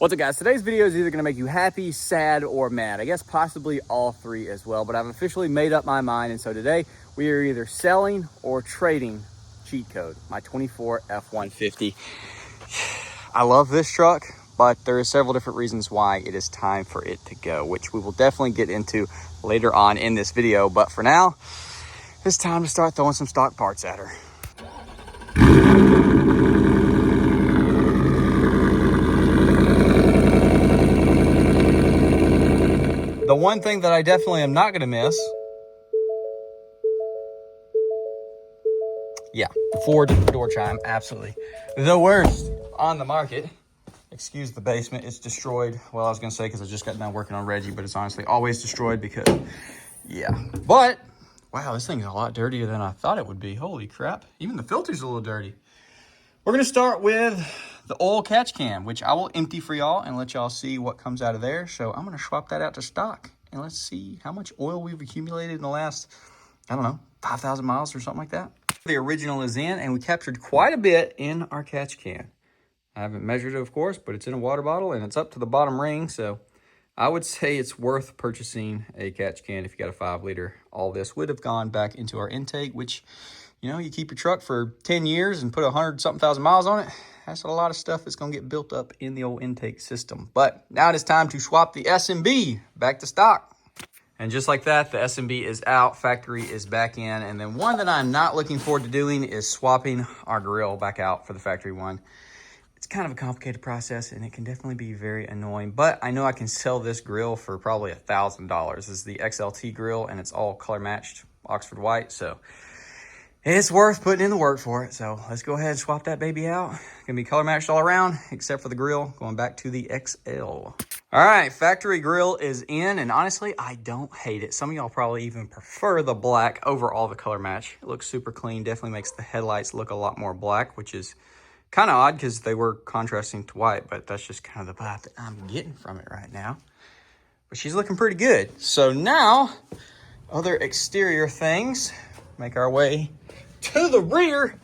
What's up, guys? Today's video is either going to make you happy, sad, or mad. I guess possibly all three as well, but I've officially made up my mind, and so today we are either selling or trading Cheat Code, my 24 F-150. I love this truck, but there are several different reasons why it is time for it to go, which we will definitely get into later on in this video. But for now, it's time to start throwing some stock parts at her. The one thing that I definitely am not going to miss, yeah, Ford door chime, absolutely. The worst on the market. Excuse the basement, it's destroyed. Well, I was going to say because I just got done working on Reggie, but it's honestly always destroyed because, yeah. But, wow, this thing is a lot dirtier than I thought it would be. Holy crap. Even the filter's a little dirty. We're going to start with the oil catch can, which I will empty for y'all and let y'all see what comes out of there. So I'm going to swap that out to stock and let's see how much oil we've accumulated in the last, I don't know, 5,000 miles or something like that. The original is in and we captured quite a bit in our catch can. I haven't measured it, of course, but it's in a water bottle and it's up to the bottom ring. So I would say it's worth purchasing a catch can if you got a 5 liter. All this would have gone back into our intake, which, you know, you keep your truck for 10 years and put 100-something thousand miles on it. That's a lot of stuff that's going to get built up in the old intake system. But now it is time to swap the SMB back to stock. And just like that, the SMB is out, factory is back in. And then one that I'm not looking forward to doing is swapping our grill back out for the factory one. It's kind of a complicated process and it can definitely be very annoying, but I know I can sell this grill for probably $1,000. This is the XLT grill and it's all color matched Oxford white. So it's worth putting in the work for it. So let's go ahead and swap that baby out. Gonna be color matched all around, except for the grill, going back to the XL. All right, factory grill is in, and honestly, I don't hate it. Some of y'all probably even prefer the black over all the color match. It looks super clean, definitely makes the headlights look a lot more black, which is kind of odd because they were contrasting to white, but that's just kind of the vibe that I'm getting from it right now. But she's looking pretty good. So now, other exterior things, make our way to the rear.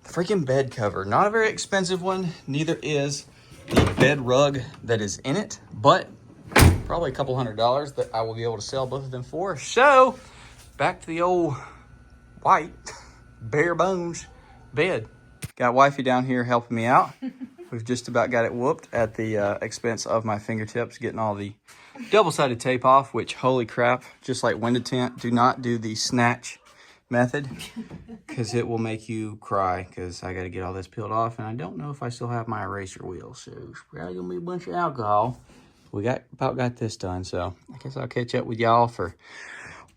The freaking bed cover. Not a very expensive one. Neither is the bed rug that is in it, but probably a couple $100 that I will be able to sell both of them for. So back to the old white bare bones bed. Got wifey down here helping me out. We've just about got it whooped at the expense of my fingertips, getting all the double-sided tape off, which, holy crap, just like window tint, do not do the snatch method because it will make you cry because I got to get all this peeled off and I don't know if I still have my eraser wheel, so it's probably gonna be a bunch of alcohol. We about got this done, so I guess I'll catch up with y'all for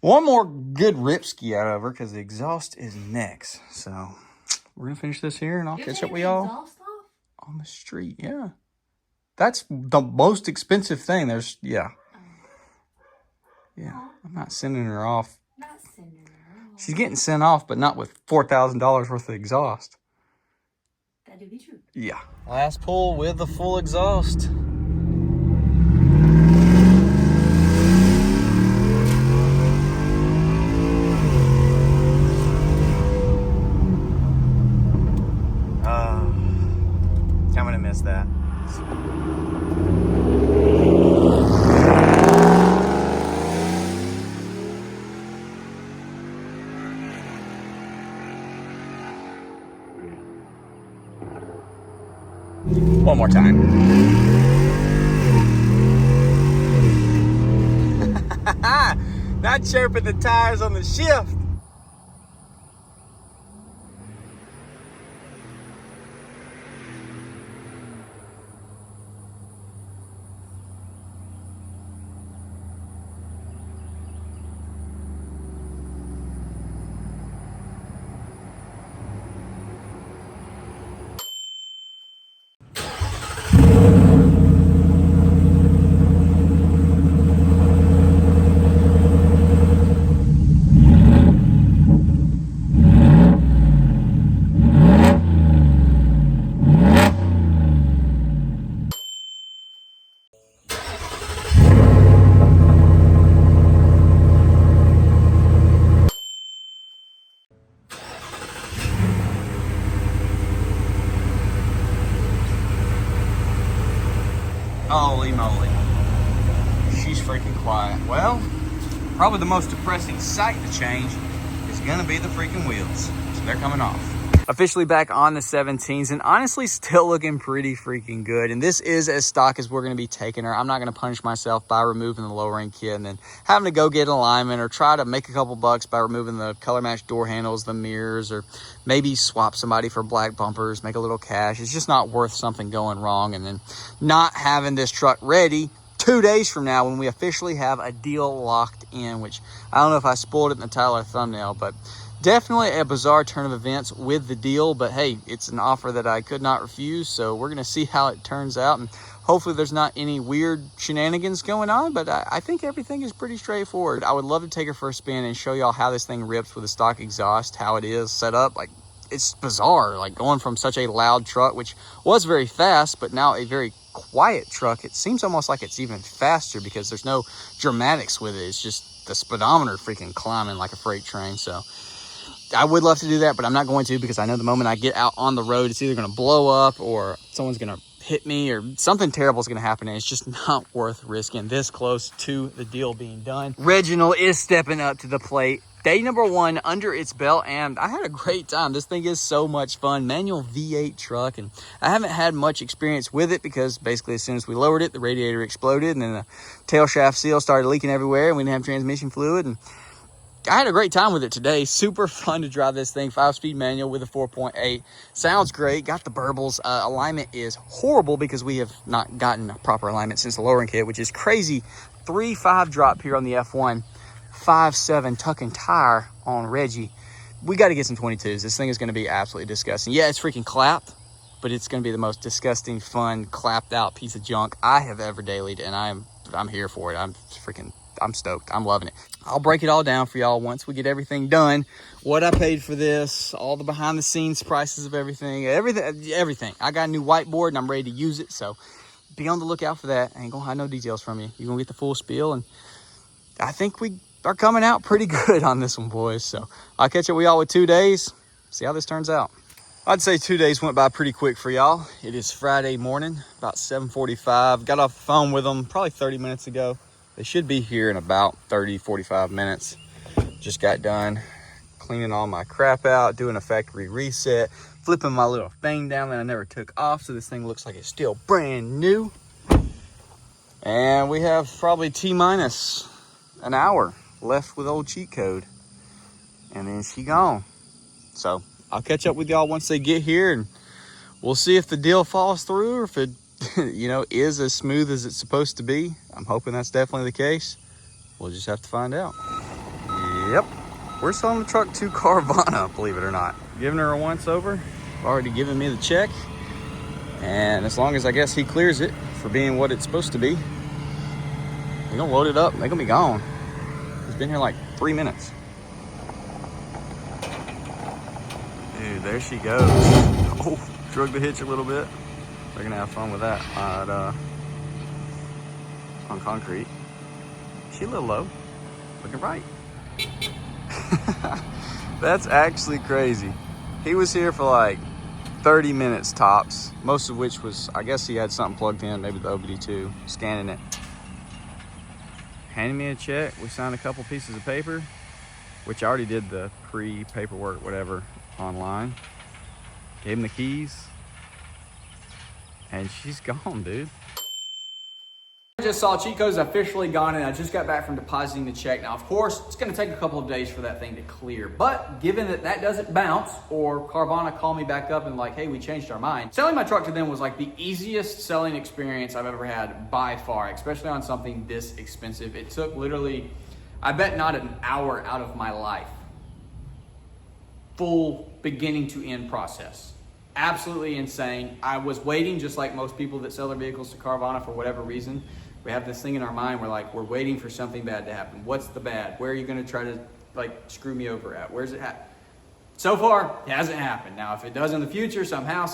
one more good ripski out of her because the exhaust is next. So we're gonna finish this here and I'll catch up with y'all on the street. Yeah, that's the most expensive thing. There's yeah, I'm not sending her off. She's getting sent off, but not with $4,000 worth of exhaust. That do be true. Yeah. Last pull with the full exhaust. I'm gonna miss that. One more time. Not chirping the tires on the shift. Holy moly. She's freaking quiet. Well, probably the most depressing sight to change is gonna be the freaking wheels. So they're coming off. Officially back on the 17s, and honestly still looking pretty freaking good. And this is as stock as we're going to be taking her. I'm not going to punish myself by removing the lowering kit and then having to go get an alignment or try to make a couple bucks by removing the color match door handles, the mirrors, or maybe swap somebody for black bumpers, make a little cash. It's just not worth something going wrong and then not having this truck ready 2 days from now when we officially have a deal locked in, which I don't know if I spoiled it in the title or thumbnail, but definitely a bizarre turn of events with the deal. But hey, it's an offer that I could not refuse, so we're gonna see how it turns out, and hopefully there's not any weird shenanigans going on, but I think everything is pretty straightforward. I would love to take her for a spin and show y'all how this thing rips with a stock exhaust, how it is set up. Like, it's bizarre, like going from such a loud truck, which was very fast, but now a very quiet truck. It seems almost like it's even faster because there's no dramatics with it. It's just the speedometer freaking climbing like a freight train. So I would love to do that, but I'm not going to, because I know the moment I get out on the road, it's either going to blow up or someone's going to hit me or something terrible is going to happen, and it's just not worth risking this close to the deal being done. Reginald is stepping up to the plate. Day number 1 under its belt, and I had a great time. This thing is so much fun. Manual V8 truck, and I haven't had much experience with it because basically as soon as we lowered it, the radiator exploded and then the tail shaft seal started leaking everywhere and we didn't have transmission fluid, and I had a great time with it today. Super fun to drive this thing. 5-speed manual with a 4.8. Sounds great. Got the burbles. Alignment is horrible because we have not gotten a proper alignment since the lowering kit, which is crazy. 3.5 drop here on the F1. 5.7 tuck and tire on Reggie. We got to get some 22s. This thing is going to be absolutely disgusting. Yeah, it's freaking clapped, but it's going to be the most disgusting, fun, clapped out piece of junk I have ever dailied, and I'm here for it. I'm stoked. I'm loving it. I'll break it all down for y'all once we get everything done. What I paid for this, all the behind the scenes prices of everything. I got a new whiteboard and I'm ready to use it. So be on the lookout for that. I ain't gonna hide no details from you. You're gonna get the full spiel, and I think we are coming out pretty good on this one, boys. So I'll catch up with y'all with 2 days. See how this turns out. I'd say 2 days went by pretty quick for y'all. It is Friday morning, about 7:45. Got off the phone with them probably 30 minutes ago. They should be here in about 30-45 minutes. Just got done cleaning all my crap out, doing a factory reset, flipping my little thing down that I never took off, so this thing looks like it's still brand new. And we have probably T-minus an hour left with old cheat code, and then she gone. So I'll catch up with y'all once they get here, and we'll see if the deal falls through or if it is as smooth as it's supposed to be. I'm hoping that's definitely the case. We'll just have to find out. Yep, we're selling the truck to Carvana, believe it or not. Giving her a once over. Already given me the check, and as long as I guess he clears it for being what it's supposed to be, we're gonna load it up. They're gonna be gone. He's been here like 3 minutes. Dude, there she goes. Oh, drug the hitch a little bit. They're gonna have fun with that on concrete. She a little low, looking right. That's actually crazy. He was here for like 30 minutes tops, most of which was, I guess he had something plugged in, maybe the OBD2, scanning it. Handed me a check. We signed a couple pieces of paper, which I already did the pre-paperwork, whatever, online. Gave him the keys. And she's gone, dude. I just saw cheat code's officially gone, and I just got back from depositing the check. Now, of course, it's gonna take a couple of days for that thing to clear, but given that that doesn't bounce, or Carvana call me back up and like, hey, we changed our mind, selling my truck to them was like the easiest selling experience I've ever had by far, especially on something this expensive. It took literally, I bet not an hour out of my life. Full beginning to end process. Absolutely insane. I was waiting, just like most people that sell their vehicles to Carvana for whatever reason. We have this thing in our mind, we're waiting for something bad to happen. What's the bad? Where are you gonna try to like screw me over at? Where's it happen? So far, it hasn't happened. Now, if it does in the future somehow,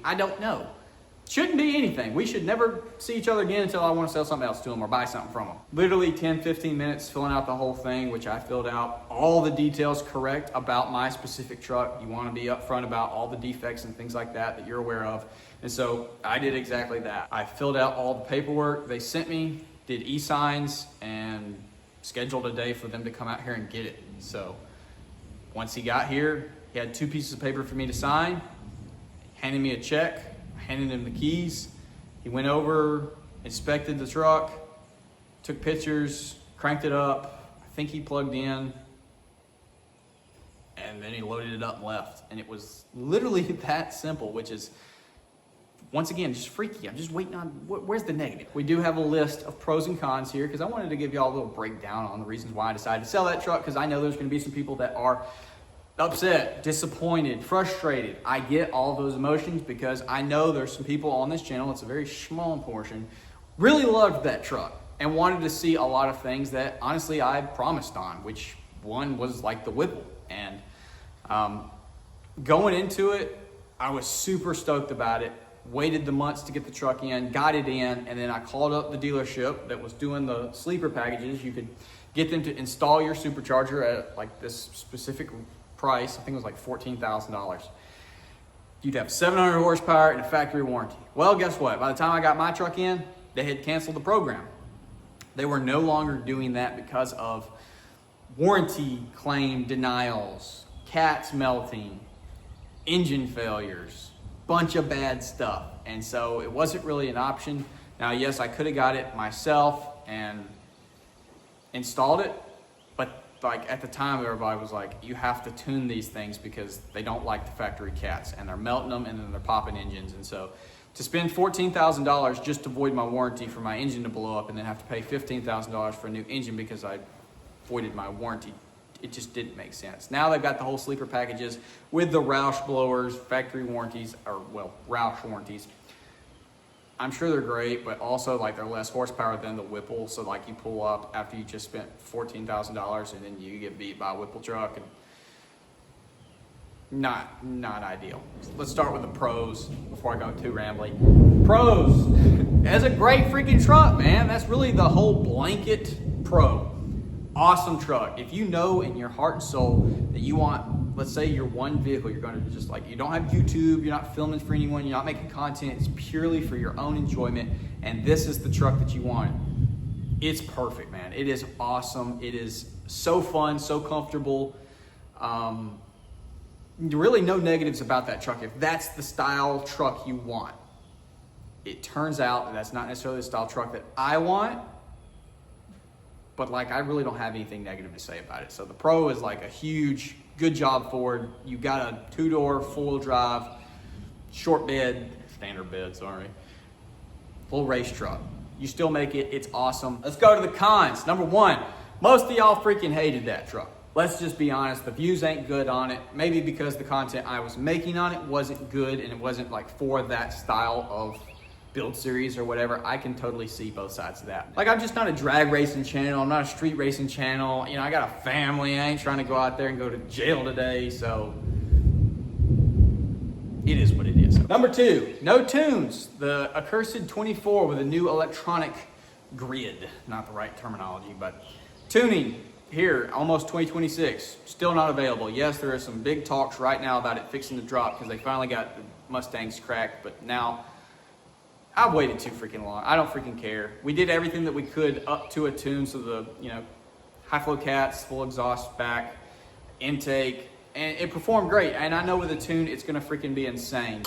I don't know. shouldn't be anything. We should never see each other again until I want to sell something else to them or buy something from them. Literally 10, 15 minutes filling out the whole thing, which I filled out all the details correct about my specific truck. You want to be upfront about all the defects and things like that you're aware of. And so I did exactly that. I filled out all the paperwork they sent me, did e-signs, and scheduled a day for them to come out here and get it. So once he got here, he had 2 pieces of paper for me to sign, handed me a check, handed him the keys. He went over, inspected the truck, took pictures, cranked it up. I think he plugged in, and then he loaded it up and left. And it was literally that simple, which is, once again, just freaky. I'm just waiting on, where's the negative? We do have a list of pros and cons here because I wanted to give y'all a little breakdown on the reasons why I decided to sell that truck, because I know there's gonna be some people that are upset, disappointed, frustrated. I get all those emotions because I know there's some people on this channel, it's a very small portion, really loved that truck and wanted to see a lot of things that honestly I promised on, which one was like the Whipple. And going into it, I was super stoked about it. Waited the months to get the truck in, got it in, and then I called up the dealership that was doing the sleeper packages. You could get them to install your supercharger at like this specific price. I think it was like $14,000. You'd have 700 horsepower and a factory warranty. Well, guess what? By the time I got my truck in, they had canceled the program. They were no longer doing that because of warranty claim denials, cats melting, engine failures, bunch of bad stuff. And so it wasn't really an option. Now, yes, I could have got it myself and installed it, but like at the time everybody was like, you have to tune these things because they don't like the factory cats and they're melting them and then they're popping engines. And so to spend $14,000 just to void my warranty for my engine to blow up and then have to pay $15,000 for a new engine because I voided my warranty, it just didn't make sense. Now they've got the whole sleeper packages with the Roush blowers, factory warranties, or well, Roush warranties. I'm sure they're great, but also like they're less horsepower than the Whipple. So like you pull up after you just spent $14,000 and then you get beat by a Whipple truck, and not ideal. Let's start with the pros before I go too rambly. Pros, it's a great freaking truck, man. That's really the whole blanket pro. Awesome truck. If you know in your heart and soul that you want, let's say your one vehicle, you're going to just like, you don't have YouTube, you're not filming for anyone, you're not making content, it's purely for your own enjoyment, and this is the truck that you want. It's perfect, man. It is awesome. It is so fun, so comfortable. Really no negatives about that truck. If that's the style truck you want, it turns out that that's not necessarily the style truck that I want. But like, I really don't have anything negative to say about it. So the pro is like a huge, good job Ford. You got a 2-door, 4-wheel drive, short bed, standard bed, sorry, full race truck. You still make it, it's awesome. Let's go to the cons. Number 1, most of y'all freaking hated that truck. Let's just be honest, the views ain't good on it. Maybe because the content I was making on it wasn't good and it wasn't like for that style of build series or whatever. I can totally see both sides of that. Like, I'm just not a drag racing channel. I'm not a street racing channel. You know, I got a family. I ain't trying to go out there and go to jail today. So it is what it is. Number 2, no tunes. The accursed 24 with a new electronic grid. Not the right terminology, but tuning here, almost 2026. Still not available. Yes, there are some big talks right now about it fixing to drop because they finally got the Mustangs cracked, but now I've waited too freaking long. I don't freaking care. We did everything that we could up to a tune, so the, you know, high flow cats, full exhaust back, intake, and it performed great. And I know with a tune, it's gonna freaking be insane.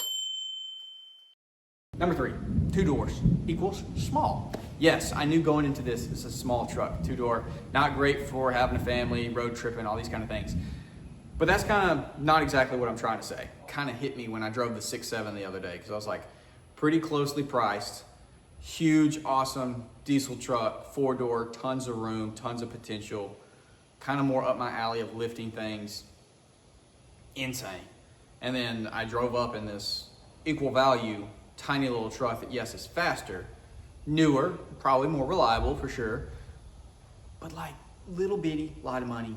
Number 3, 2 doors equals small. Yes, I knew going into this, it's a small truck, 2-door, not great for having a family, road tripping, all these kind of things. But that's kind of not exactly what I'm trying to say. Kind of hit me when I drove the 6.7 the other day, because I was like, pretty closely priced, huge, awesome diesel truck, 4-door, tons of room, tons of potential, kind of more up my alley of lifting things, insane. And then I drove up in this equal value, tiny little truck that, yes, is faster, newer, probably more reliable for sure, but like little bitty, lot of money,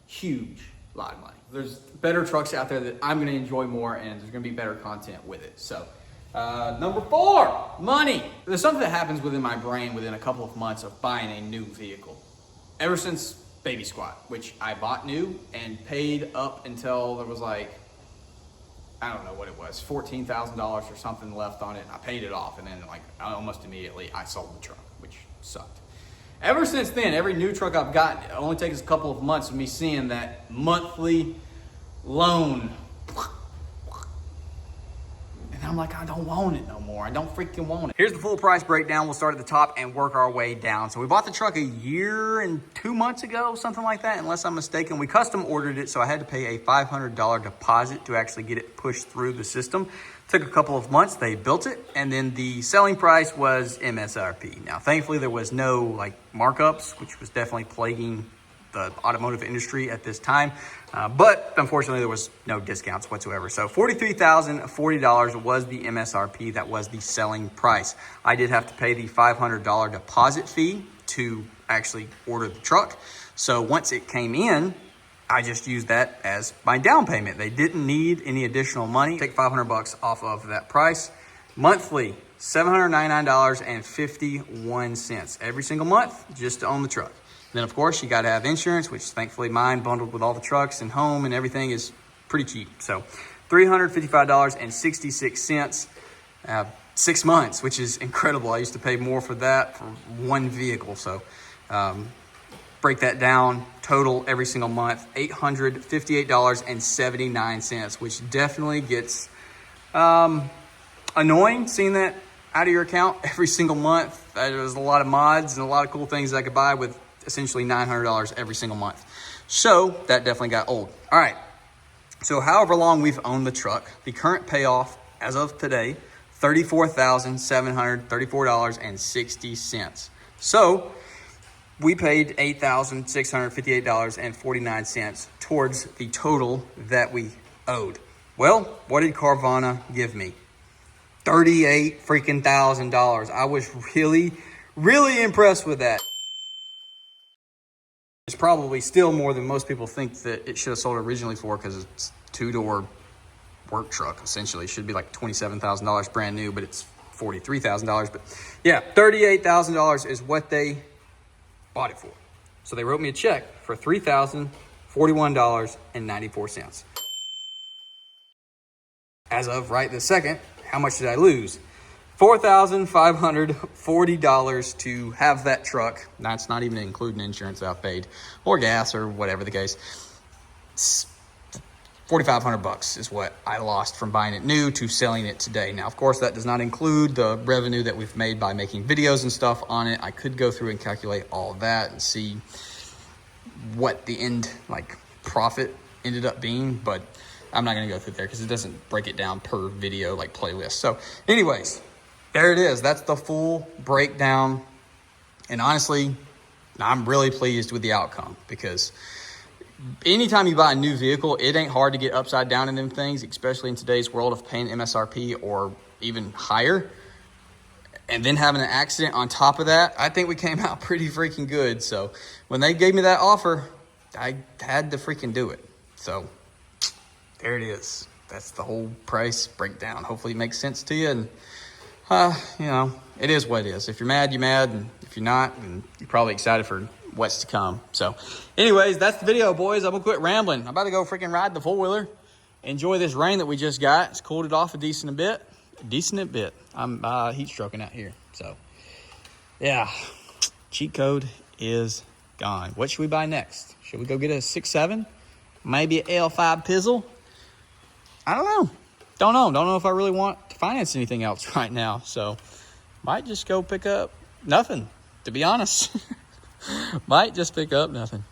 huge, lot of money. There's better trucks out there that I'm gonna enjoy more, and there's gonna be better content with it. So Number 4, money. There's something that happens within my brain within a couple of months of buying a new vehicle. Ever since Baby Squat, which I bought new and paid up until there was like, I don't know what it was, $14,000 or something left on it. I paid it off, and then like almost immediately I sold the truck, which sucked. Ever since then, every new truck I've gotten, it only takes a couple of months of me seeing that monthly loan. And I'm like, I don't want it no more. I don't freaking want it. Here's the full price breakdown. We'll start at the top and work our way down. So we bought the truck a year and 2 months ago, something like that, unless I'm mistaken. We custom ordered it, so I had to pay a $500 deposit to actually get it pushed through the system. Took a couple of months. They built it, and then the selling price was MSRP. Now, thankfully, there was no like markups, which was definitely plaguing the automotive industry at this time. But unfortunately, there was no discounts whatsoever. So $43,040 was the MSRP. That was the selling price. I did have to pay the $500 deposit fee to actually order the truck. So once it came in, I just used that as my down payment. They didn't need any additional money. Take $500 off of that price. Monthly, $799.51 every single month just to own the truck. Then, of course, you got to have insurance, which thankfully mine bundled with all the trucks and home and everything is pretty cheap. So $355.66, 6 months, which is incredible. I used to pay more for that for one vehicle. So break that down, total every single month, $858.79, which definitely gets annoying seeing that out of your account every single month. There's a lot of mods and a lot of cool things I could buy with essentially $900 every single month. So that definitely got old. All right. So however long we've owned the truck, the current payoff as of today, $34,734.60. So we paid $8,658.49 towards the total that we owed. Well, what did Carvana give me? $38,000. I was really impressed with that. It's probably still more than most people think that it should have sold originally for, because it's two-door work truck, essentially. It should be like $27,000 brand new, but it's $43,000. But yeah, $38,000 is what they bought it for. So they wrote me a check for $3,041.94. As of right this second, how much did I lose? $4,540 to have that truck. That's not even including insurance I've paid or gas or whatever the case. $4,500 is what I lost from buying it new to selling it today. Now, of course, that does not include the revenue that we've made by making videos and stuff on it. I could go through and calculate all of that and see what the end like profit ended up being, but I'm not going to go through there because it doesn't break it down per video like playlist. So anyways, there it is. That's the full breakdown. And honestly, I'm really pleased with the outcome, because anytime you buy a new vehicle, it ain't hard to get upside down in them things, especially in today's world of paying MSRP or even higher. And then having an accident on top of that, I think we came out pretty freaking good. So when they gave me that offer, I had to freaking do it. So there it is. That's the whole price breakdown. Hopefully it makes sense to you. And you know, it is what it is. If you're mad, you're mad. And if you're not, then you're probably excited for what's to come. So anyways, that's the video, boys. I'm gonna quit rambling. I'm about to go freaking ride the four-wheeler. Enjoy this rain that we just got. It's cooled it off a decent bit. I'm heat stroking out here. So yeah, cheat code is gone. What should we buy next? Should we go get a 6.7? Maybe an L5 Pizzle? I don't know. Don't know if I really want to finance anything else right now. So might just go pick up nothing, to be honest. Might just pick up nothing.